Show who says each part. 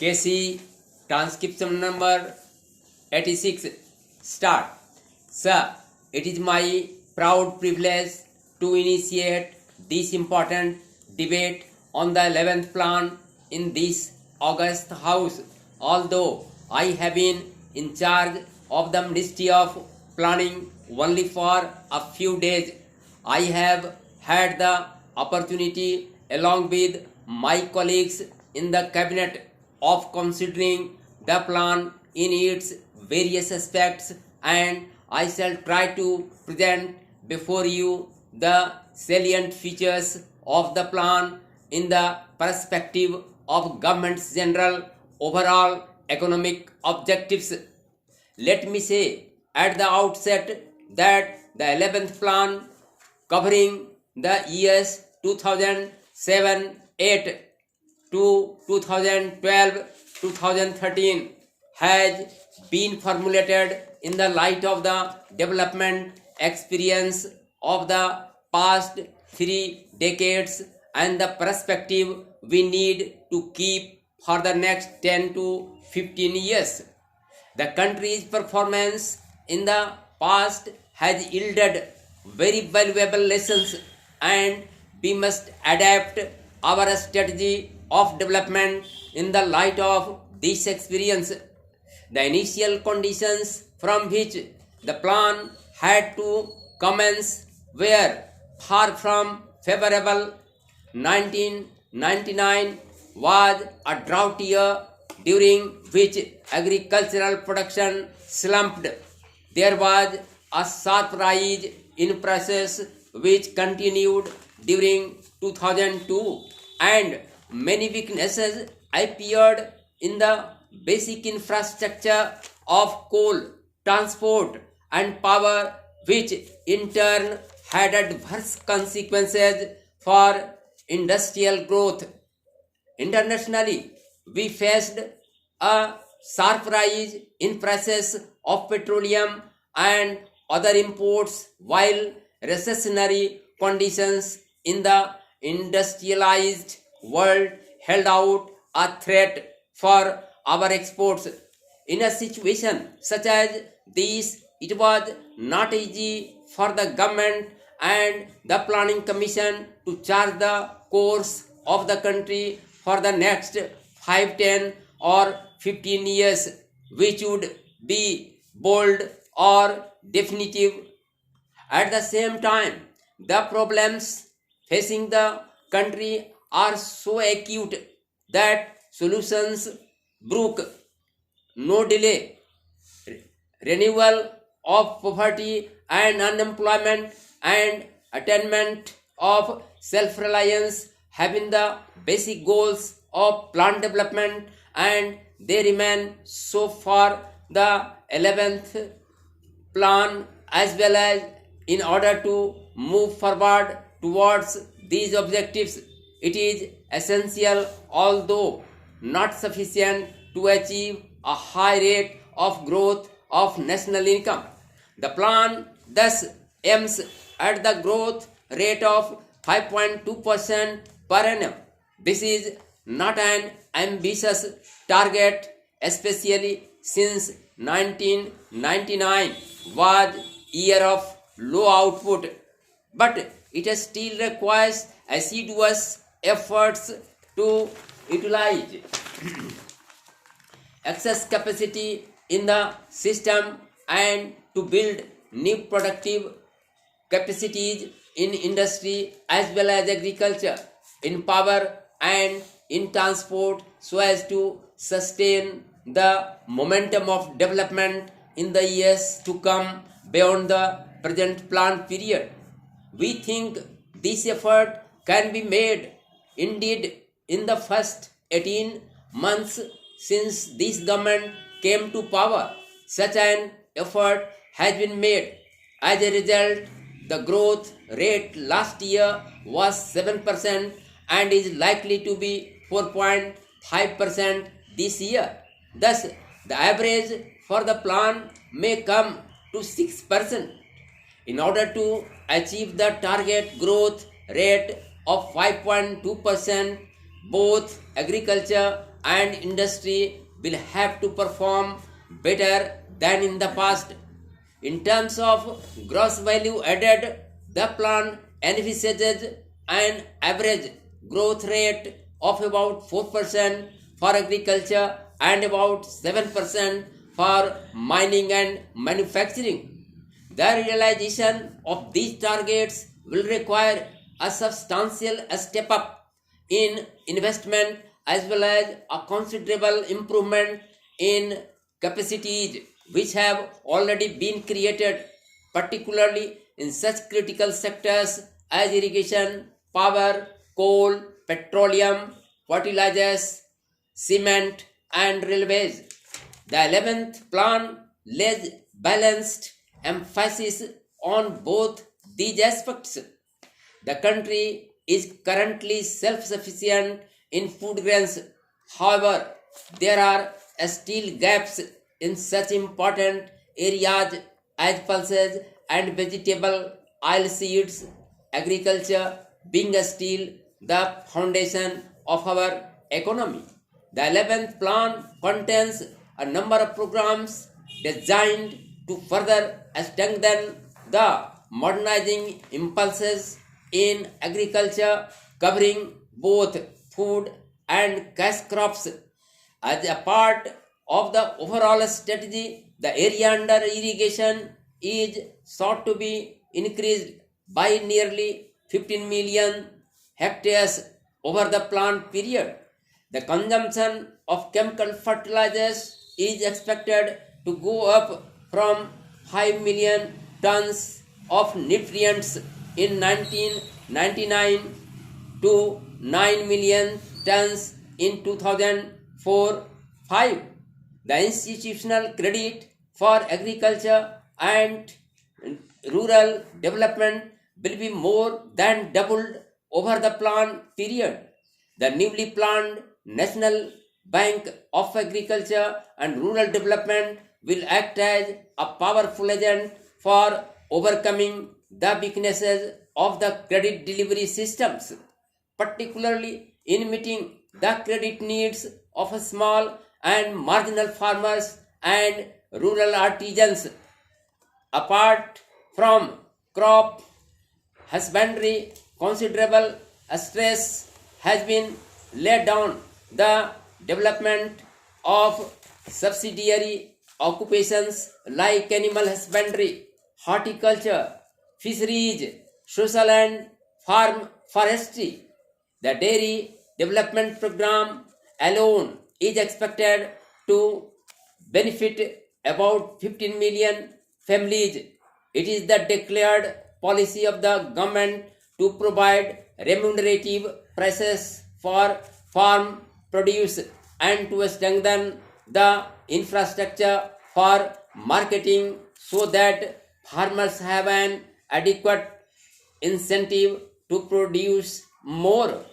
Speaker 1: KC transcription number 86. Start. Sir, it is my proud privilege to initiate this important debate on the 11th plan in this august house. Although I have been in charge of the Ministry of Planning only for a few days, I have had the opportunity along with my colleagues in the cabinet of considering the plan in its various aspects, and I shall try to present before you the salient features of the plan in the perspective of government's general overall economic objectives. Let me say at the outset that the 11th plan, covering the years 2007-8 to 2012-2013, has been formulated in the light of the development experience of the past 3 decades and the perspective we need to keep for the next 10 to 15 years. The country's performance in the past has yielded very valuable lessons, and we must adapt our strategy of development in the light of this experience. The initial conditions from which the plan had to commence were far from favorable. 1999 was a drought year during which agricultural production slumped. There was a sharp rise in prices which continued during 2002, and many weaknesses appeared in the basic infrastructure of coal, transport and power, which in turn had adverse consequences for industrial growth. Internationally, we faced a sharp rise in prices of petroleum and other imports, while recessionary conditions in the industrialized world held out a threat for our exports. In a situation such as this, it was not easy for the government and the Planning Commission to chart the course of the country for the next 5, 10 or 15 years, which would be bold or definitive. At the same time, the problems facing the country are so acute that solutions brook no delay. Renewal of poverty and unemployment and attainment of self-reliance have been the basic goals of plan development, and they remain so for the 11th plan as well. As in order to move forward towards these objectives, it is essential, although not sufficient, to achieve a high rate of growth of national income. The plan thus aims at the growth rate of 5.2% per annum. This is not an ambitious target, especially since 1999 was year of low output, but it still requires assiduous efforts to utilize excess capacity in the system and to build new productive capacities in industry as well as agriculture, in power and in transport, so as to sustain the momentum of development in the years to come beyond the present plan period. We think this effort can be made. Indeed, in the first 18 months since this government came to power, such an effort has been made. As a result, the growth rate last year was 7% and is likely to be 4.5% this year. Thus, the average for the plan may come to 6%. In order to achieve the target growth rate of 5.2%, both agriculture and industry will have to perform better than in the past. In terms of gross value added, the plan envisages an average growth rate of about 4% for agriculture and about 7% for mining and manufacturing. The realization of these targets will require a substantial step up in investment as well as a considerable improvement in capacities which have already been created, particularly in such critical sectors as irrigation, power, coal, petroleum, fertilizers, cement, and railways. The 11th plan lays balanced emphasis on both these aspects. The country is currently self-sufficient in food grains. However, there are still gaps in such important areas as pulses and vegetable oil seeds, agriculture being still the foundation of our economy. The 11th plan contains a number of programs designed to further strengthen the modernizing impulses in agriculture, covering both food and cash crops. As a part of the overall strategy, the area under irrigation is sought to be increased by nearly 15 million hectares over the planned period. The consumption of chemical fertilizers is expected to go up from 5 million tons of nutrients in 1999 to 9 million tons in 2004-5. The institutional credit for agriculture and rural development will be more than doubled over the planned period. The newly planned National Bank of Agriculture and Rural Development will act as a powerful agent for overcoming the weaknesses of the credit delivery systems, particularly in meeting the credit needs of small and marginal farmers and rural artisans. Apart from crop husbandry, considerable stress has been laid down the development of subsidiary occupations like animal husbandry, horticulture, fisheries, social and farm forestry. The dairy development program alone is expected to benefit about 15 million families. It is the declared policy of the government to provide remunerative prices for farm produce and to strengthen the infrastructure for marketing so that farmers have an adequate incentive to produce more.